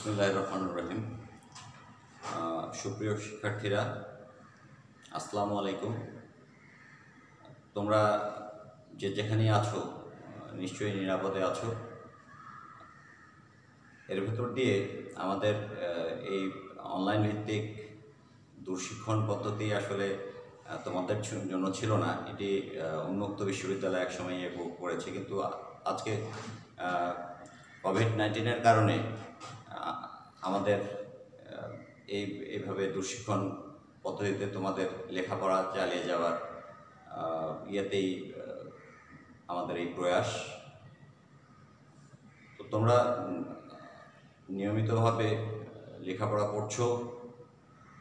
বিসমিল্লাহির রহমানির রহিম। সুপ্রিয় শিক্ষার্থীরা, আসসালামু আলাইকুম। তোমরা যে যেখানেই আছো নিশ্চয়ই নিরাপদে আছো। এর ভেতর দিয়ে আমাদের এই অনলাইন ভিত্তিক দূরশিক্ষণ পদ্ধতি আসলে তোমাদের জন্য ছিল না। এটি উন্মুক্ত বিশ্ববিদ্যালয় একসময় করেছে, কিন্তু আজকে কোভিড-19-এর কারণে আমাদের এইভাবে দূরশিক্ষণ পদ্ধতিতে তোমাদের লেখাপড়া চালিয়ে যাওয়ার ইয়েতেই আমাদের এই প্রয়াস। তো তোমরা নিয়মিতভাবে লেখাপড়া করছো,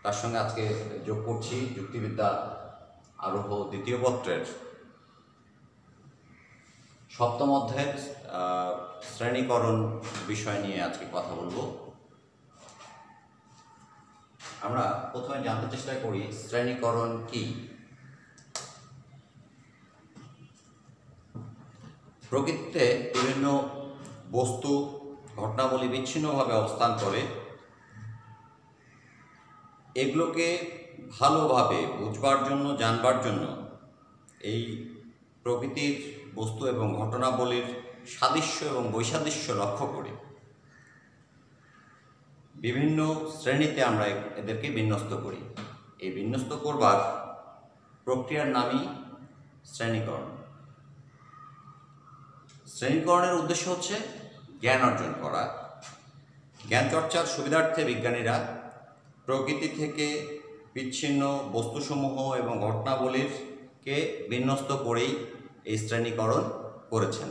তার সঙ্গে আজকে যোগ করছি যুক্তিবিদ্যা আরোহ দ্বিতীয় পত্রের সপ্তম অধ্যায়ের শ্রেণীকরণ বিষয় নিয়ে আজকে কথা বলবো। আমরা প্রথমে জানতে চেষ্টা করি শ্রেণীকরণ কি। প্রকৃতিতে বিভিন্ন বস্তু ঘটনাবলী বিচ্ছিন্নভাবে অবস্থান করে। এগুলোকে ভালোভাবে বুঝবার জন্য, জানবার জন্য এই প্রকৃতির বস্তু এবং ঘটনাবলীর সাদৃশ্য এবং বৈসাদৃশ্য লক্ষ্য করে বিভিন্ন শ্রেণীতে আমরা এদেরকে বিন্যস্ত করি। এই বিন্যস্ত করবার প্রক্রিয়ার নামই শ্রেণীকরণ। শ্রেণীকরণের উদ্দেশ্য হচ্ছে জ্ঞান অর্জন করা। জ্ঞান চর্চার সুবিধার্থে বিজ্ঞানীরা প্রকৃতি থেকে বিচ্ছিন্ন বস্তুসমূহ এবং ঘটনাবলীকে বিন্যস্ত করেই এই শ্রেণীকরণ করেছেন।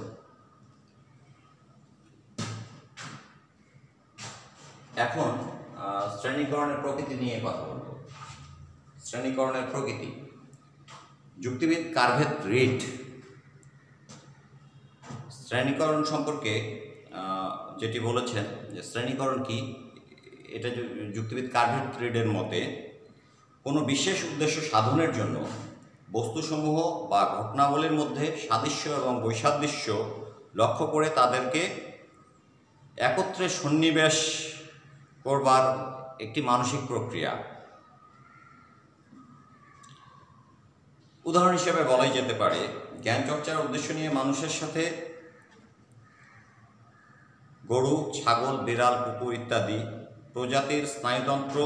এখন শ্রেণীকরণের প্রকৃতি নিয়ে কথা বলব। শ্রেণীকরণের প্রকৃতি যুক্তিবিদ কার্ভেট রিড শ্রেণীকরণ সম্পর্কে যেটি বলেছেন যে শ্রেণীকরণ কি, এটা যুক্তিবিদ কার্ভেট রিডের মতে কোনো বিশেষ উদ্দেশ্য সাধনের জন্য বস্তুসমূহ বা ঘটনাবলীর মধ্যে সাদৃশ্য এবং বৈসাদৃশ্য লক্ষ্য করে তাদেরকে একত্রে সন্নিবেশ করবার একটি মানসিক প্রক্রিয়া। উদাহরণ হিসেবে বলাই যেতে পারে, জ্ঞান চর্চার উদ্দেশ্য নিয়ে মানুষের সাথে গরু, ছাগল, বিড়াল, কুকুর ইত্যাদি প্রজাতির স্নায়ুতন্ত্র,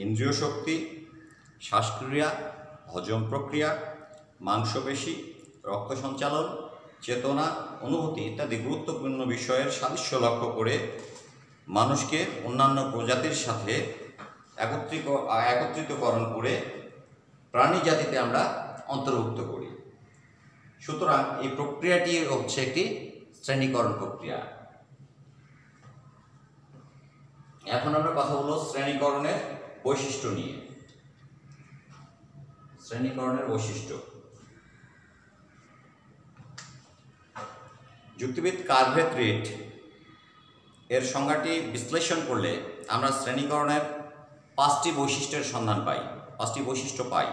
ইন্দ্রিয় শক্তি, শ্বাসক্রিয়া, হজম প্রক্রিয়া, মাংসপেশি, রক্ত সঞ্চালন, চেতনা, অনুভূতি ইত্যাদি গুরুত্বপূর্ণ বিষয়ের সাদৃশ্য লক্ষ্য করে মানুষকে অন্যান্য প্রজাতির সাথে একত্রিতকরণ করে প্রাণী জাতিতে আমরা অন্তর্ভুক্ত করি। সুতরাং এই প্রক্রিয়াটি হচ্ছে একটি শ্রেণীকরণ প্রক্রিয়া। এখন আমরা কথা বলব শ্রেণীকরণের বৈশিষ্ট্য নিয়ে। শ্রেণীকরণের বৈশিষ্ট্য যুক্তিবিদ কার্ভেট রিড এর সংজ্ঞাটি বিশ্লেষণ করলে আমরা শ্রেণীকরণের পাঁচটি বৈশিষ্ট্যের সন্ধান পাই, পাঁচটি বৈশিষ্ট্য পাই।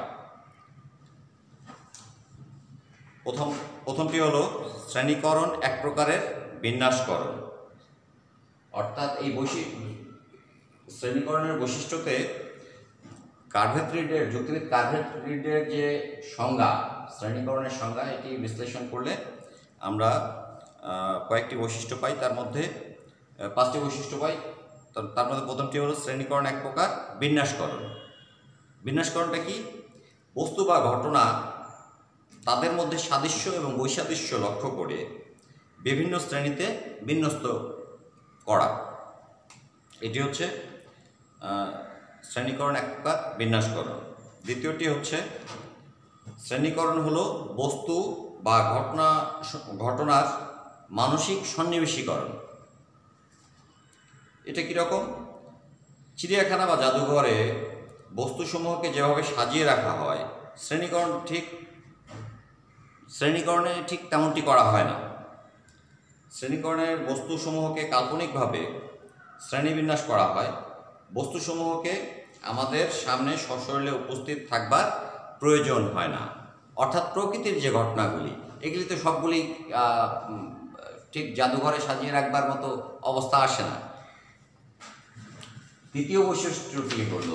প্রথমটি হলো শ্রেণীকরণ এক প্রকারের বিন্যাসকরণ। অর্থাৎ এই শ্রেণীকরণের বৈশিষ্ট্যতে যুক্তিবিদ কার্ভেট রিডের যে সংজ্ঞা, শ্রেণীকরণের সংজ্ঞা, এটি বিশ্লেষণ করলে আমরা কয়েকটি বৈশিষ্ট্য পাই। তার মধ্যে পাঁচটি বৈশিষ্ট্য পাই। তার মধ্যে প্রথমটি হলো শ্রেণীকরণ এক প্রকার বিন্যাসকরণ। বিন্যাসকরণটা কি? বস্তু বা ঘটনা তাদের মধ্যে সাদৃশ্য এবং বৈসাদৃশ্য লক্ষ্য করে বিভিন্ন শ্রেণীতে বিন্যস্ত করা, এটি হচ্ছে শ্রেণীকরণ এক প্রকার বিন্যাসকরণ। দ্বিতীয়টি হচ্ছে শ্রেণীকরণ হলো বস্তু বা ঘটনার মানসিক সন্নিবেশীকরণ। এটা কীরকম? চিড়িয়াখানা বা জাদুঘরে বস্তুসমূহকে যেভাবে সাজিয়ে রাখা হয়, শ্রেণীকরণে ঠিক তেমনটি করা হয় না। শ্রেণীকরণের বস্তুসমূহকে কাল্পনিকভাবে শ্রেণীবিন্যাস করা হয়। বস্তুসমূহকে আমাদের সামনে সশরীরে উপস্থিত থাকবার প্রয়োজন হয় না। অর্থাৎ প্রকৃতির যে ঘটনাগুলি, এগুলি তো সবগুলি ঠিক জাদুঘরে সাজিয়ে রাখবার মতো অবস্থা আসে না। তৃতীয় বৈশিষ্ট্যটি হল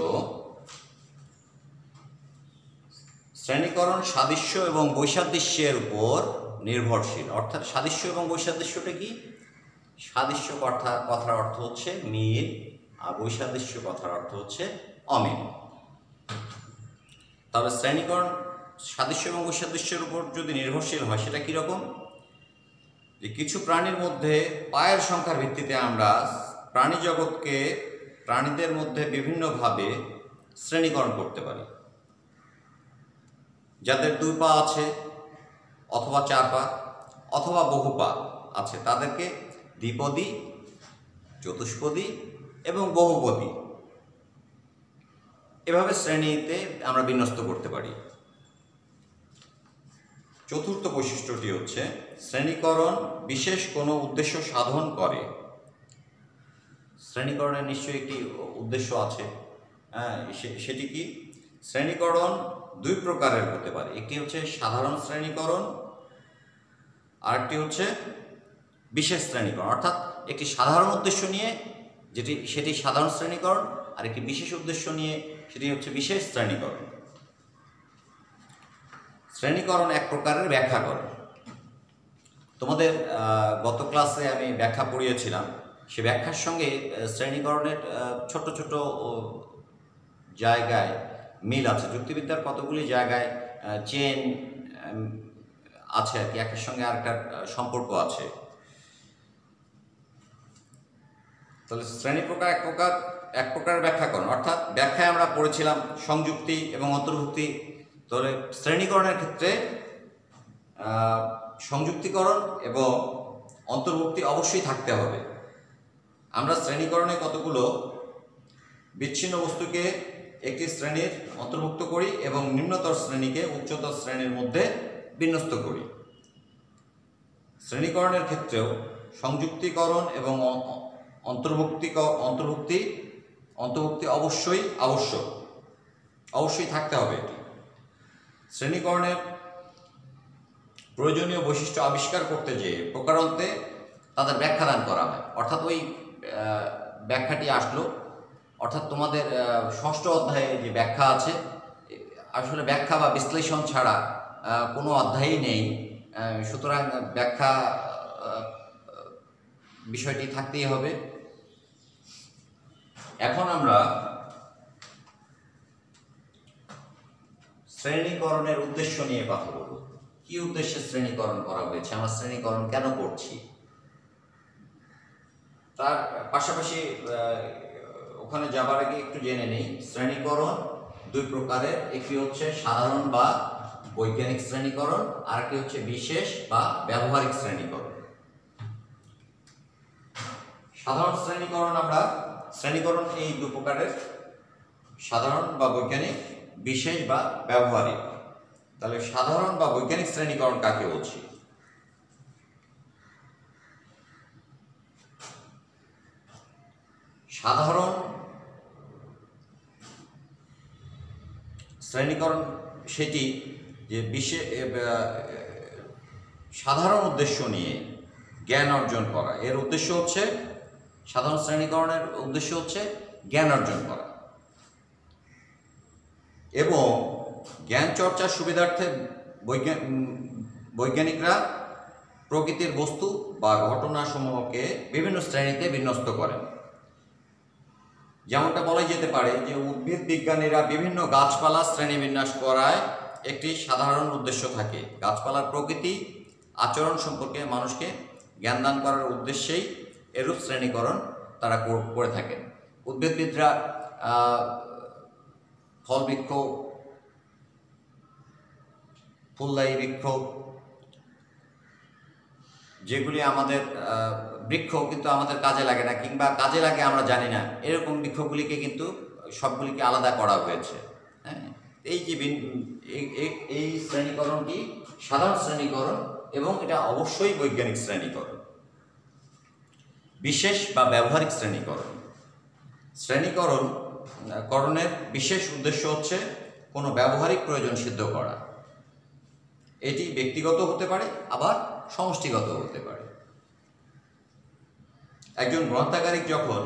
শ্রেণীকরণ সাদৃশ্য এবং বৈসাদৃশ্যের উপর নির্ভরশীল। অর্থাৎ সাদৃশ্য এবং বৈসাদৃশ্যটা কি? সাদৃশ্য কথার অর্থ হচ্ছে মিল, আর বৈসাদৃশ্য কথার অর্থ হচ্ছে অমিল। তবে শ্রেণীকরণ সাদৃশ্য এবং বৈসাদৃশ্যের উপর যদি নির্ভরশীল হয় সেটা কীরকম? যে কিছু প্রাণীর মধ্যে পায়ের সংখ্যার ভিত্তিতে আমরা প্রাণী জগৎকে প্রাণীদের মধ্যে বিভিন্নভাবে শ্রেণীকরণ করতে পারি। যাদের 2 পা আছে অথবা 4 পা অথবা বহু পা আছে তাদেরকে দ্বিপদী, চতুষ্পদী এবং বহুপদী এভাবে শ্রেণীতে আমরা বিন্যস্ত করতে পারি। চতুর্থ বৈশিষ্ট্যটি হচ্ছে শ্রেণীকরণ বিশেষ কোনো উদ্দেশ্য সাধন করে। শ্রেণীকরণের নিশ্চয়ই একটি উদ্দেশ্য আছে। সেটি কি? শ্রেণীকরণ 2 প্রকারের হতে পারে। একটি হচ্ছে সাধারণ শ্রেণীকরণ, আরেকটি হচ্ছে বিশেষ শ্রেণীকরণ। অর্থাৎ একটি সাধারণ উদ্দেশ্য নিয়ে সেটি সাধারণ শ্রেণীকরণ, আর একটি বিশেষ উদ্দেশ্য নিয়ে সেটি হচ্ছে বিশেষ শ্রেণীকরণ। শ্রেণীকরণ এক প্রকারের ব্যাখ্যাকরণ। তোমাদের গত ক্লাসে আমি ব্যাখ্যা পড়িয়েছিলাম, সে ব্যাখ্যার সঙ্গে শ্রেণীকরণের ছোট ছোট জায়গায় মিল আছে। যুক্তিবিদ্যার কতগুলি জায়গায় চেন আছে আর কি, একের সঙ্গে আরেকটার সম্পর্ক আছে। তাহলে শ্রেণী প্রকার এক প্রকারের ব্যাখ্যাকরণ, অর্থাৎ ব্যাখ্যায় আমরা পড়েছিলাম সংযুক্তি এবং অন্তর্ভুক্তি। তাহলে শ্রেণীকরণের ক্ষেত্রে সংযুক্তিকরণ এবং অন্তর্ভুক্তি অবশ্যই থাকতে হবে। আমরা শ্রেণীকরণে কতগুলো বিচ্ছিন্ন বস্তুকে একটি শ্রেণীর অন্তর্ভুক্ত করি এবং নিম্নতর শ্রেণীকে উচ্চতর শ্রেণীর মধ্যে বিন্যস্ত করি। শ্রেণীকরণের ক্ষেত্রেও সংযুক্তিকরণ এবং অন্তর্ভুক্তি অবশ্যই আবশ্যক, অবশ্যই থাকতে হবে এটি। শ্রেণীকরণের প্রয়োজনীয় বৈশিষ্ট্য আবিষ্কার করতে যেয়ে প্রকারান্তে তাদের ব্যাখ্যাদান করা হয়। অর্থাৎ ওই ব্যাখ্যাটি আসলো, অর্থাৎ তোমাদের 6ষ্ঠ অধ্যায়ে যে ব্যাখ্যা আছে, আসলে ব্যাখ্যা বা বিশ্লেষণ ছাড়া কোনো অধ্যায়ই নেই। সুতরাং ব্যাখ্যা বিষয়টি থাকতেই হবে। এখন আমরা শ্রেণীকরণের উদ্দেশ্য নিয়ে কথা বলব। কি উদ্দেশ্যে শ্রেণীকরণ করা হয়েছে, আমরা শ্রেণীকরণ কেন করছি, তার পাশাপাশি ওখানে যাবার আগে একটু জেনে নেই। শ্রেণীকরণ 2 প্রকারের, একটি হচ্ছে সাধারণ বা বৈজ্ঞানিক শ্রেণীকরণ, আর একটি হচ্ছে বিশেষ বা ব্যবহারিক শ্রেণীকরণ। সাধারণ শ্রেণীকরণ এই 2 প্রকারের, সাধারণ বা বৈজ্ঞানিক, বিশেষ বা ব্যবহারিক। তাহলে সাধারণ বা বৈজ্ঞানিক শ্রেণীকরণ কাকে বলছি? সাধারণ শ্রেণীকরণ সেটি যে সাধারণ উদ্দেশ্য নিয়ে জ্ঞান অর্জন করা। এর উদ্দেশ্য হচ্ছে, সাধারণ শ্রেণীকরণের উদ্দেশ্য হচ্ছে জ্ঞান অর্জন করা এবং জ্ঞান চর্চার সুবিধার্থে বৈজ্ঞানিকরা প্রকৃতির বস্তু বা ঘটনাসমূহকে বিভিন্ন শ্রেণীতে বিন্যস্ত করেন। যেমনটা বলাই যেতে পারে যে উদ্ভিদ বিজ্ঞানীরা বিভিন্ন গাছপালা শ্রেণীবিন্যাস করায় একটি সাধারণ উদ্দেশ্য থাকে। গাছপালার প্রকৃতি, আচরণ সম্পর্কে মানুষকে জ্ঞানদান করার উদ্দেশ্যেই এরূপ শ্রেণীকরণ তারা করে থাকেন। উদ্ভিদবিদরা ফল বৃক্ষ, ফুলদায়ী বৃক্ষ, যেগুলি আমাদের বৃক্ষ কিন্তু আমাদের কাজে লাগে না, কিংবা কাজে লাগে আমরা জানি না, এরকম বৃক্ষগুলিকে কিন্তু সবগুলিকে আলাদা করা হয়েছে। হ্যাঁ, এই যে এই শ্রেণীকরণটি সাধারণ শ্রেণীকরণ এবং এটা অবশ্যই বৈজ্ঞানিক শ্রেণীকরণ। বিশেষ বা ব্যবহারিক শ্রেণীকরণের বিশেষ উদ্দেশ্য হচ্ছে কোনো ব্যবহারিক প্রয়োজন সিদ্ধ করা। এটি ব্যক্তিগত হতে পারে, আবার সমষ্টিগত হতে পারে। একজন গ্রন্থাগারিক যখন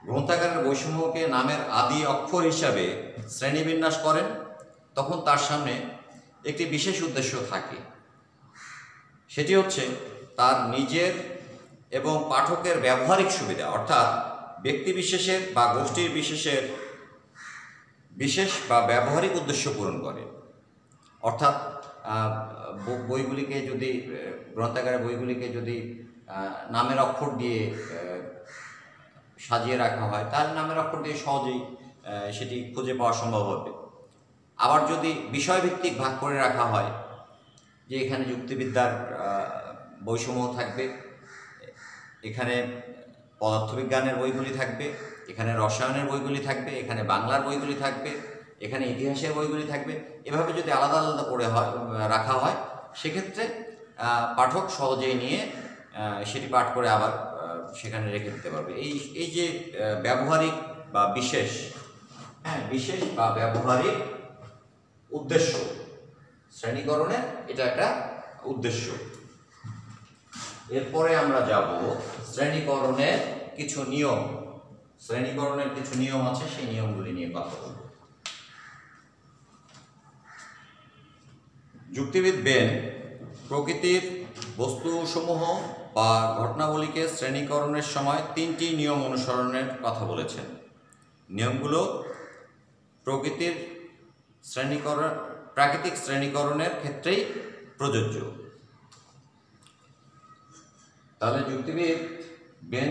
গ্রন্থাগারের বৈষম্যকে নামের আদি অক্ষর হিসাবে শ্রেণীবিন্যাস করেন, তখন তার সামনে একটি বিশেষ উদ্দেশ্য থাকে। সেটি হচ্ছে তার নিজের এবং পাঠকের ব্যবহারিক সুবিধা, অর্থাৎ ব্যক্তিবিশেষের বা গোষ্ঠীর বিশেষের বিশেষ বা ব্যবহারিক উদ্দেশ্য পূরণ করে। অর্থাৎ বইগুলিকে যদি গ্রন্থাগারের বইগুলিকে যদি নামের অক্ষর দিয়ে সাজিয়ে রাখা হয়, তার নামের অক্ষর দিয়ে সহজেই সেটি খুঁজে পাওয়া সম্ভব হবে। আবার যদি বিষয়ভিত্তিক ভাগ করে রাখা হয়, যে এখানে যুক্তিবিদ্যার বইসমূহ থাকবে, এখানে পদার্থবিজ্ঞানের বইগুলি থাকবে, এখানে রসায়নের বইগুলি থাকবে, এখানে বাংলার বইগুলি থাকবে, এখানে ইতিহাসের বইগুলি থাকবে, এভাবে যদি আলাদা আলাদা করে রাখা হয়, সেক্ষেত্রে পাঠক সহজেই নিয়ে সেটি পাঠ করে আবার সেখানে রেখে দিতে পারবে। এই যে ব্যবহারিক বা বিশেষ, বিশেষ বা ব্যবহারিক উদ্দেশ্য শ্রেণীকরণের, এটা একটা উদ্দেশ্য। এরপরে আমরা যাব শ্রেণীকরণের কিছু নিয়ম। শ্রেণীকরণের কিছু নিয়ম আছে, সেই নিয়মগুলি নিয়ে কথা বলব। যুক্তিবিদ বেন প্রকৃতির বস্তুসমূহ বা ঘটনাবলীকে শ্রেণীকরণের সময় 3টি নিয়ম অনুসরণের কথা বলেছেন। নিয়মগুলো প্রাকৃতিক শ্রেণীকরণের ক্ষেত্রেই প্রযোজ্য। তাহলে যুক্তিবিদ বেন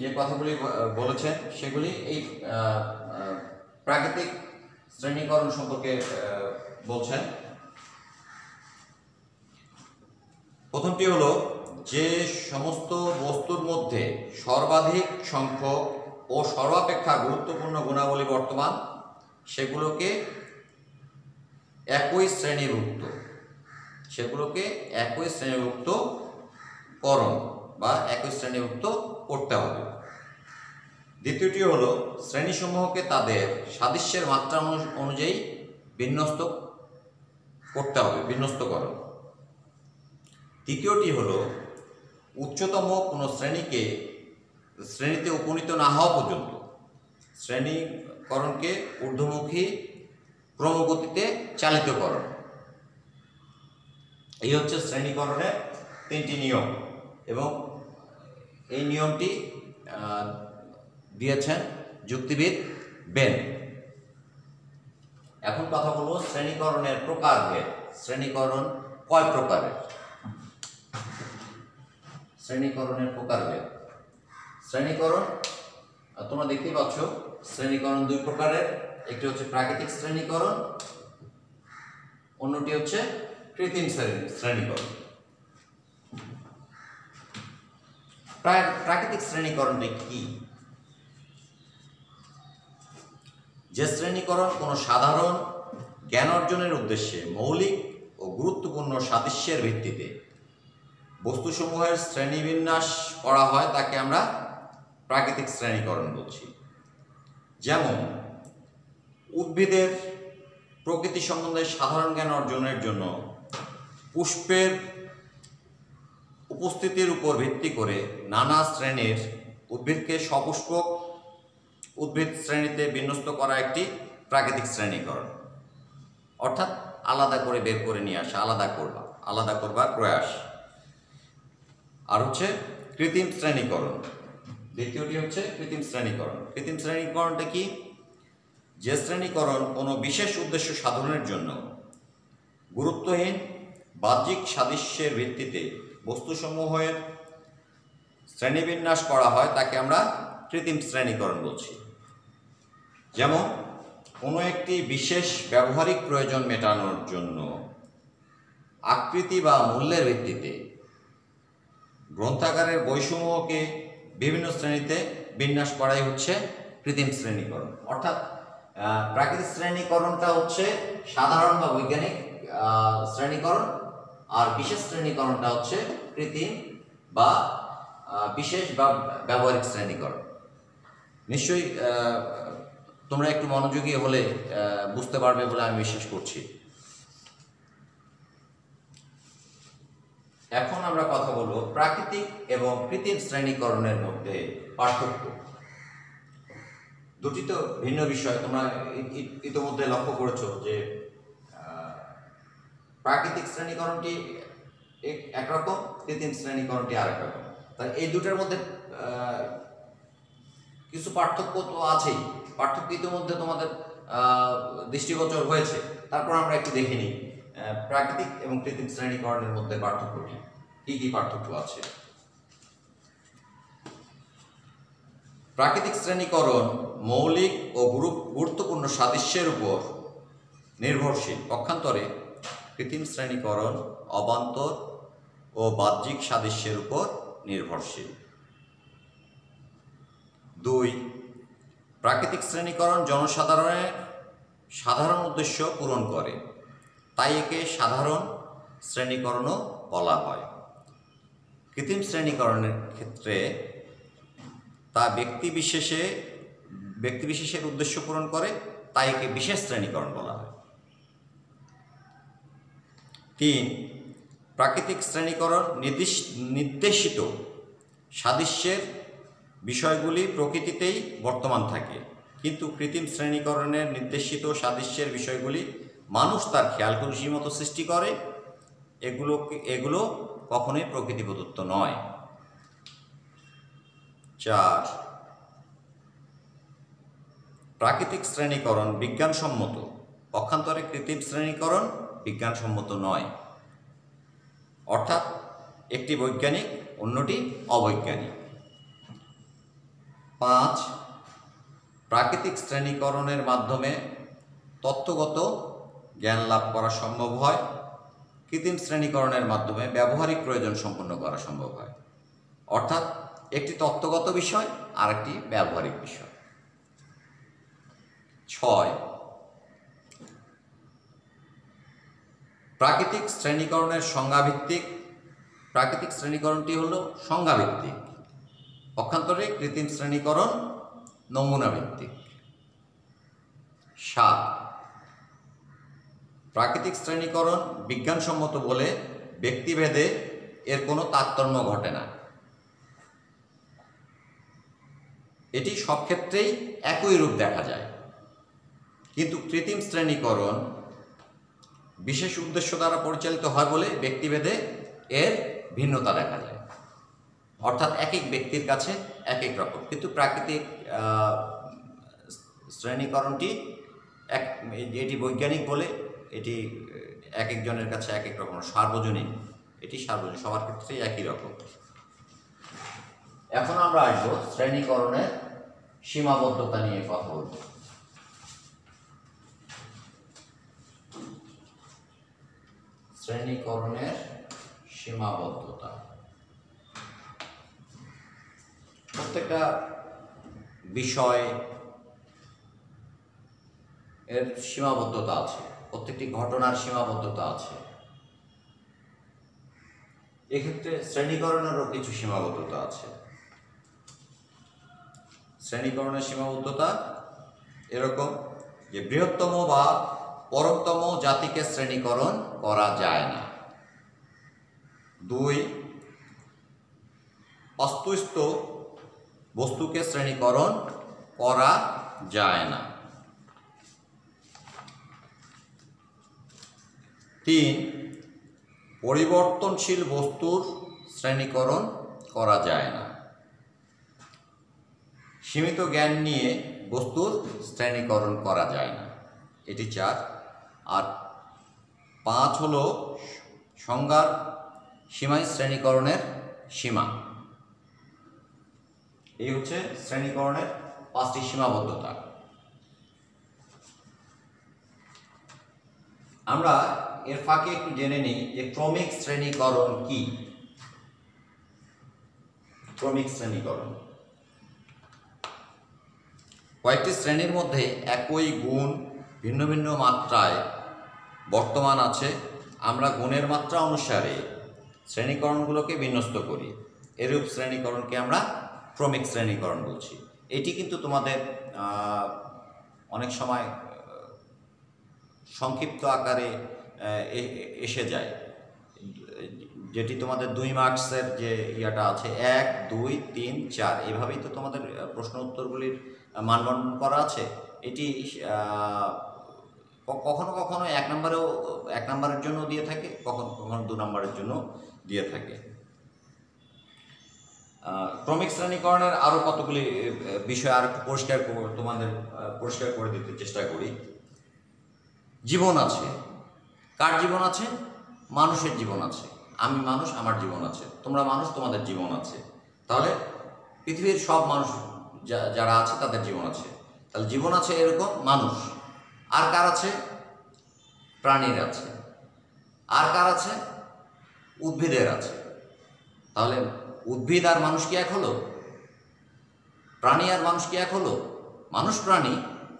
যে কথাগুলি বলেছেন, সেগুলি এই প্রাকৃতিক শ্রেণীকরণ সম্পর্কে বলছেন। প্রথমটি হলো, যে সমস্ত বস্তুর মধ্যে সর্বাধিক সংখ্যক ও সর্বাপেক্ষা গুরুত্বপূর্ণ গুণাবলী বর্তমান, সেগুলোকে একই শ্রেণীভুক্ত করণ বা একই শ্রেণীভুক্ত করতে হবে। দ্বিতীয়টি হলো, শ্রেণীসমূহকে তাদের সাদৃশ্যের মাত্রা অনুযায়ী বিন্যস্ত করতে হবে, বিন্যস্তকরণ। তৃতীয়টি হলো, উচ্চতম কোনো শ্রেণীতে উপনীত না হওয়া পর্যন্ত শ্রেণীকরণকে ঊর্ধ্বমুখী ক্রমগতিতে চালিতকরণ। এই হচ্ছে শ্রেণীকরণের 3টি নিয়ম, এবং এই নিয়মটি দিয়েছেন যুক্তিবিদ বেন। এখন কথা বলবো শ্রেণীকরণের প্রকারভেদ। শ্রেণীকরণ কয় প্রকারের? শ্রেণীকরণের প্রকারভেদ। শ্রেণীকরণ তোমরা দেখতেই পাচ্ছ, শ্রেণীকরণ 2 প্রকারের। একটি হচ্ছে প্রাকৃতিক শ্রেণীকরণ, অন্যটি হচ্ছে কৃত্রিম শ্রেণীকরণ। প্রাকৃতিক শ্রেণীকরণটা কি? যে শ্রেণীকরণ কোনো সাধারণ জ্ঞান অর্জনের উদ্দেশ্যে মৌলিক ও গুরুত্বপূর্ণ সাদৃশ্যের ভিত্তিতে বস্তুসমূহের শ্রেণীবিন্যাস করা হয়, তাকে আমরা প্রাকৃতিক শ্রেণীকরণ বলছি। যেমন উদ্ভিদের প্রকৃতি সম্বন্ধে সাধারণ জ্ঞান অর্জনের জন্য পুষ্পের উপস্থিতির উপর ভিত্তি করে নানা শ্রেণীর উদ্ভিদকে সপুষ্পক উদ্ভিদ শ্রেণীতে বিন্যস্ত করা একটি প্রাকৃতিক শ্রেণীকরণ। অর্থাৎ আলাদা করে বের করে নিয়ে আসা, আলাদা করবার প্রয়াস। আর হচ্ছে কৃত্রিম শ্রেণীকরণ। দ্বিতীয়টি হচ্ছে কৃত্রিম শ্রেণীকরণ। কৃত্রিম শ্রেণীকরণটা কি? যে শ্রেণীকরণ কোনো বিশেষ উদ্দেশ্য সাধনের জন্য গুরুত্বহীন বাহ্যিক সাদৃশ্যের ভিত্তিতে বস্তুসমূহের শ্রেণীবিন্যাস করা হয়, তাকে আমরা কৃত্রিম শ্রেণীকরণ বলছি। যেমন কোনো একটি বিশেষ ব্যবহারিক প্রয়োজন মেটানোর জন্য আকৃতি বা মূল্যের ভিত্তিতে গ্রন্থাগারের বইসমূহকে বিভিন্ন শ্রেণীতে বিন্যাস করাই হচ্ছে কৃত্রিম শ্রেণীকরণ। অর্থাৎ প্রাকৃতিক শ্রেণীকরণটা হচ্ছে সাধারণ বা বৈজ্ঞানিক শ্রেণীকরণ, আর বিশেষ শ্রেণীকরণটা হচ্ছে কৃত্রিম বা বিশেষ বা ব্যবহারিক শ্রেণীকরণ। নিশ্চয়ই তোমরা একটু মনোযোগী হলে বুঝতে পারবে বলে আমি বিশ্বাস করছি। এখন আমরা কথা বলবো প্রাকৃতিক এবং কৃত্রিম শ্রেণীকরণের মধ্যে পার্থক্য। দুটি তো ভিন্ন বিষয়। তোমরা ইতিমধ্যে লক্ষ্য করেছো যে প্রাকৃতিক শ্রেণীকরণটি একরকম, কৃত্রিম শ্রেণীকরণটি আরেক রকম। তাই এই দুটোর মধ্যে কিছু পার্থক্য তো আছেই। পার্থক্য ইতিমধ্যে তোমাদের দৃষ্টিগোচর হয়েছে। তারপর আমরা একটু দেখে নিই প্রাকৃতিক এবং কৃত্রিম শ্রেণীকরণের মধ্যে পার্থক্যটি কি কি পার্থক্য আছে। প্রাকৃতিক শ্রেণীকরণ মৌলিক ও গুরুত্বপূর্ণ সাদৃশ্যের উপর নির্ভরশীল, পক্ষান্তরে কৃত্রিম শ্রেণীকরণ অবান্তর ও বাহ্যিক সাদৃশ্যের উপর নির্ভরশীল। 2. প্রাকৃতিক শ্রেণীকরণ জনসাধারণের সাধারণ উদ্দেশ্য পূরণ করে, তাই একে সাধারণ শ্রেণীকরণও বলা হয়। কৃত্রিম শ্রেণীকরণের ক্ষেত্রে তা ব্যক্তিবিশেষের উদ্দেশ্য পূরণ করে, তাই একে বিশেষ শ্রেণীকরণ বলা হয়। 3. প্রাকৃতিক শ্রেণীকরণ নির্দেশিত সাদৃশ্যের বিষয়গুলি প্রকৃতিতেই বর্তমান থাকে, কিন্তু কৃত্রিম শ্রেণীকরণের নির্দেশিত সাদৃশ্যের বিষয়গুলি মানুষ তার খেয়াল খুশি মতো সৃষ্টি করে। এগুলো কখনোই প্রকৃতি প্রদত্ত নয়। 4. প্রাকৃতিক শ্রেণীকরণ বিজ্ঞানসম্মত, পক্ষান্তরে কৃত্রিম শ্রেণীকরণ বিজ্ঞানসম্মত নয়। অর্থাৎ একটি বৈজ্ঞানিক, অন্যটি অবৈজ্ঞানিক। 5. প্রাকৃতিক শ্রেণীকরণের মাধ্যমে তত্ত্বগত জ্ঞান লাভ করা সম্ভব হয়, কৃত্রিম শ্রেণীকরণের মাধ্যমে ব্যবহারিক প্রয়োজন সম্পন্ন করা সম্ভব হয়। অর্থাৎ একটি তত্ত্বগত বিষয় আর একটি ব্যবহারিক বিষয়। 6. প্রাকৃতিক শ্রেণীকরণের সংজ্ঞাভিত্তিক, প্রাকৃতিক শ্রেণীকরণটি হলো সংজ্ঞাভিত্তিক, পক্ষান্তরে কৃত্রিম শ্রেণীকরণ নমুনা ভিত্তিক। 7. প্রাকৃতিক শ্রেণীকরণ বিজ্ঞানসম্মত বলে ব্যক্তিভেদে এর কোনো তারতম্য ঘটে না, এটি সব ক্ষেত্রেই একই রূপ দেখা যায়। কিন্তু কৃত্রিম শ্রেণীকরণ বিশেষ উদ্দেশ্য দ্বারা পরিচালিত হয় বলে ব্যক্তিভেদে এর ভিন্নতা দেখা যায়। অর্থাৎ এক এক ব্যক্তির কাছে এক এক রকম, কিন্তু প্রাকৃতিক শ্রেণীকরণটি এটি বৈজ্ঞানিক বলে এটি এক একজনের কাছে এক এক রকম, সার্বজনীন, এটি সার্বজনীন, সবার ক্ষেত্রেই একই রকম। এখন আমরা আসবো শ্রেণীকরণের সীমাবদ্ধতা নিয়ে কথা বলব। শ্রেণীকরণের সীমাবদ্ধতা। প্রত্যেকটা বিষয় এর সীমাবদ্ধতা আছে, প্রত্যেকটি ঘটনার সীমাবদ্ধতা আছে। এক্ষেত্রে শ্রেণীকরণেরও কিছু সীমাবদ্ধতা আছে। শ্রেণীকরণের সীমাবদ্ধতা এরকম যে বৃহত্তম বা পরমতম জাতিকে শ্রেণীকরণ করা যায় না। 2. অস্পষ্ট বস্তুকে শ্রেণীকরণ করা যায় না। 3. পরিবর্তনশীল বস্তুর শ্রেণীকরণ করা যায় না। সীমিত জ্ঞান নিয়ে বস্তুর শ্রেণীকরণ করা যায় না, এটি 4। আর 5 হলো সংজ্ঞার সীমাই শ্রেণীকরণের সীমা। এই হচ্ছে শ্রেণীকরণের 5টি সীমাবদ্ধতা। আমরা এর ফাঁকে একটু জেনে নিই যে ক্রমিক শ্রেণীকরণ কি। ক্রমিক শ্রেণীকরণ কয়েকটি শ্রেণীর মধ্যে একই গুণ ভিন্ন ভিন্ন মাত্রায় বর্তমান আছে। আমরা গুণের মাত্রা অনুসারে শ্রেণীকরণগুলোকে বিন্যস্ত করি, এরূপ শ্রেণীকরণকে আমরা ক্রমিক শ্রেণীকরণ বলছি। এটি কিন্তু তোমাদের অনেক সময় সংক্ষিপ্ত আকারে এসে যায়, যেটি তোমাদের 2 মার্কসের যে ইয়াটা আছে 1 2 3 4 এভাবেই তো তোমাদের প্রশ্ন উত্তরগুলির মানবন্ধন করা আছে। এটি কখনো কখনো 1 নম্বরের জন্য দিয়ে থাকে, কখনো কখনো 2 নম্বরের জন্য দিয়ে থাকে। ক্রমিক শ্রেণীকরণের আরও কতগুলি বিষয় আর একটু তোমাদের পরিষ্কার করে দিতে চেষ্টা করি। জীবন আছে, কার জীবন আছে? মানুষের জীবন আছে। আমি মানুষ, আমার জীবন আছে। তোমরা মানুষ, তোমাদের জীবন আছে। তাহলে পৃথিবীর সব মানুষ যারা আছে তাদের জীবন আছে। তাহলে জীবন আছে এরকম মানুষ। আর কার আছে? প্রাণীর আছে। আর কার আছে? উদ্ভিদের আছে। তাহলে উদ্ভিদ আর মানুষ কি এক হলো? প্রাণী আর মানুষ কি এক হলো? মানুষ প্রাণী,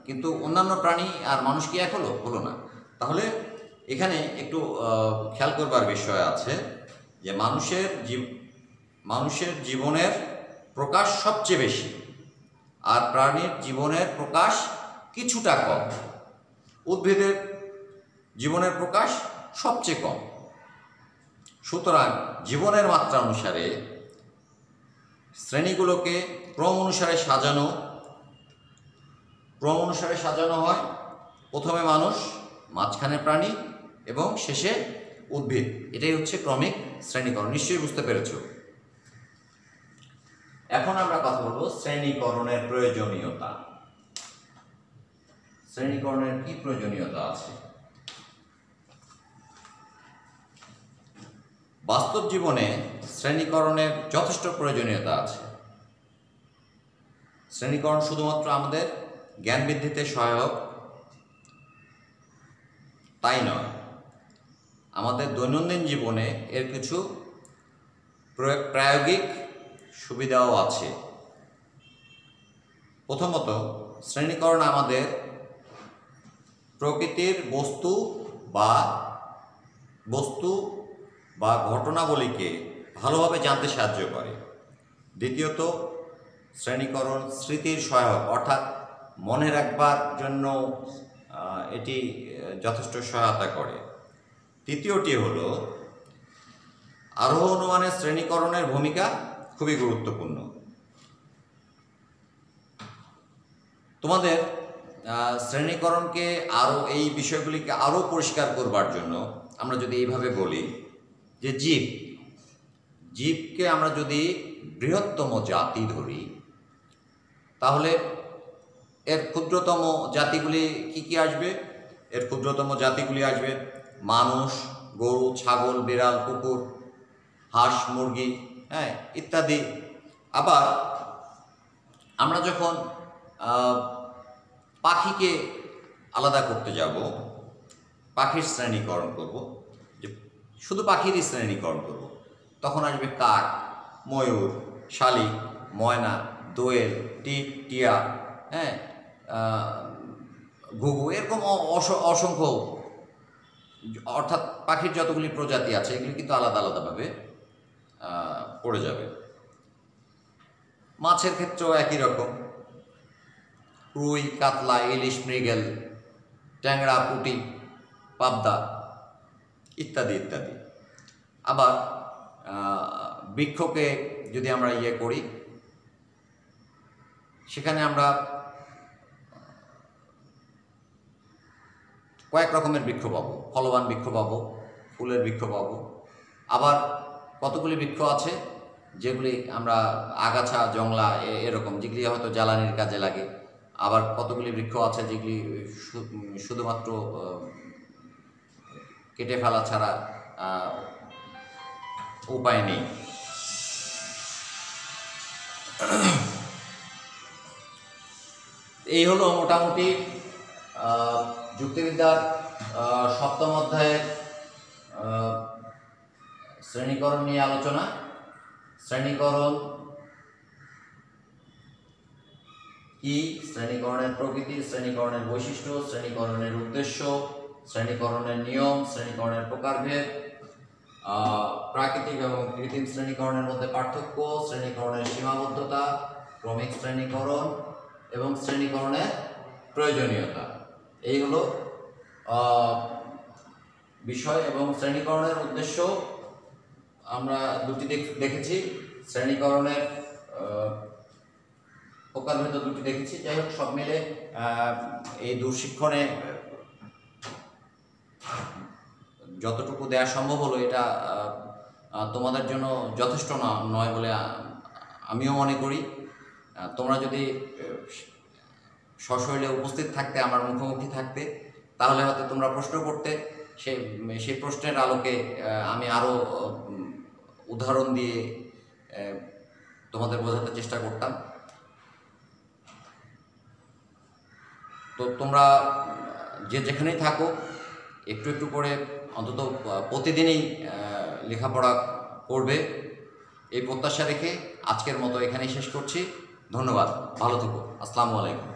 কিন্তু অন্যান্য প্রাণী আর মানুষ কি এক হলো? হলো না। তাহলে এখানে একটু খেয়াল করবার বিষয় আছে যে মানুষের জীবনের প্রকাশ সবচেয়ে বেশি, আর প্রাণীর জীবনের প্রকাশ কিছুটা কম। উদ্ভিদের জীবনের প্রকাশ সবচেয়ে কম। সুতরাং জীবনের মাত্রা অনুসারে শ্রেণীগুলোকে ক্রম অনুসারে সাজানো হয়। প্রথমে মানুষ, মাঝখানে প্রাণী এবং শেষে উদ্ভিদ। এটাই হচ্ছে ক্রমিক শ্রেণীকরণ। নিশ্চয়ই বুঝতে পেরেছ। এখন আমরা কথা বলবো শ্রেণীকরণের প্রয়োজনীয়তা। শ্রেণীকরণের কি প্রয়োজনীয়তা আছে? বাস্তব জীবনে শ্রেণীকরণের যথেষ্ট প্রয়োজনীয়তা আছে। শ্রেণীকরণ শুধুমাত্র আমাদের জ্ঞান বৃদ্ধিতে সহায়ক তাই নয়, আমাদের দৈনন্দিন জীবনে এর কিছু প্রায়োগিক সুবিধাও আছে। প্রথমত, শ্রেণীকরণ আমাদের প্রকৃতির বস্তু বা ঘটনাবলীকে ভালোভাবে জানতে সাহায্য করে। দ্বিতীয়ত, শ্রেণীকরণ স্মৃতির সহায়ক, অর্থাৎ মনে রাখবার জন্য এটি যথেষ্ট সহায়তা করে। তৃতীয়টি হল আরোহ অনুমানের শ্রেণীকরণের ভূমিকা খুবই গুরুত্বপূর্ণ। তোমাদের শ্রেণীকরণকে আরও, এই বিষয়গুলিকে আরও পরিষ্কার করবার জন্য আমরা যদি এইভাবে বলি যে জীবকে আমরা যদি বৃহত্তম জাতি ধরি, তাহলে এর ক্ষুদ্রতম জাতিগুলি কি আসবে? এর ক্ষুদ্রতম জাতিগুলি আসবে মানুষ, গরু, ছাগল, বিড়াল, কুকুর, হাঁস, মুরগি, ইত্যাদি। আবার আমরা যখন পাখিকে আলাদা করতে যাব, পাখির শ্রেণীকরণ করব, যে শুধু পাখিরই শ্রেণীকরণ করব, তখন আসবে কাক, ময়ূর, শালিক, ময়না, দোয়েল, টিক, টিয়া, ঘুঘু, এরকম অসংখ্য, অর্থাৎ পাখির যতগুলি প্রজাতি আছে এগুলি কিন্তু আলাদা আলাদাভাবে পড়ে যাবে। মাছের ক্ষেত্রেও একই রকম, রুই, কাতলা, ইলিশ, মৃগেল, ট্যাংরা, পুঁটি, পাবদা ইত্যাদি ইত্যাদি। আবার বৃক্ষকে যদি আমরা করি, সেখানে আমরা কয়েক রকমের বৃক্ষ পাবো। ফলবান বৃক্ষ পাবো, ফুলের বৃক্ষ পাবো। আবার কতগুলি বৃক্ষ আছে যেগুলি আমরা আগাছা, জংলা এরকম, যেগুলি হয়তো জ্বালানির কাজে লাগে। আবার কতগুলি বৃক্ষ আছে যেগুলি শুধুমাত্র কেটে ফেলা ছাড়া উপায় নেই। এই হলো মোটামুটি যুক্তিবিদ্যার সপ্তম অধ্যায়ের শ্রেণীকরণ নিয়ে আলোচনা। শ্রেণীকরণ কি, শ্রেণীকরণের প্রকৃতি, শ্রেণীকরণের বৈশিষ্ট্য, শ্রেণীকরণের উদ্দেশ্য, শ্রেণীকরণের নিয়ম, শ্রেণীকরণের প্রকারভেদ, প্রাকৃতিক এবং কৃত্রিম শ্রেণীকরণের মধ্যে পার্থক্য, শ্রেণীকরণের সীমাবদ্ধতা, ক্রমিক শ্রেণীকরণ এবং শ্রেণীকরণের প্রয়োজনীয়তা, এই হলো বিষয়। এবং শ্রেণীকরণের উদ্দেশ্য আমরা দুটি দেখেছি শ্রেণীকরণের প্রকারভেদ দুটি দেখেছি। যাই হোক, সব মিলে এই দুঃশিক্ষণে যতটুকু দেওয়া সম্ভব হলো এটা তোমাদের জন্য যথেষ্ট নয় বলে আমিও মনে করি। তোমরা যদি সশরীরে উপস্থিত থাকতে, আমার মুখোমুখি থাকতে, তাহলে হয়তো তোমরা প্রশ্ন করতে, সেই প্রশ্নের আলোকে আমি আরও উদাহরণ দিয়ে তোমাদের বোঝাতে চেষ্টা করতাম। তো তোমরা যে যেখানেই থাকো একটু একটু করে অন্তত প্রতিদিনই লেখাপড়া করবে, এই প্রত্যাশা রেখে আজকের মতো এখানেই শেষ করছি। ধন্যবাদ, ভালো থেকো, আসসালামু আলাইকুম।